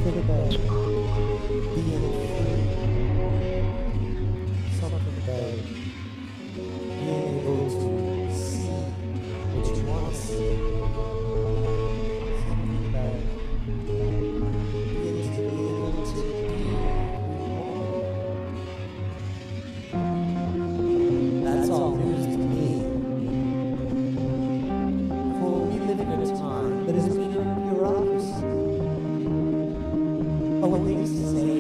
Something about being free. Something about being able to see what you want to see. Something about being able to be who you are. That's all news to me. For we live in a time that is pure bureaucracy. Oh, things to say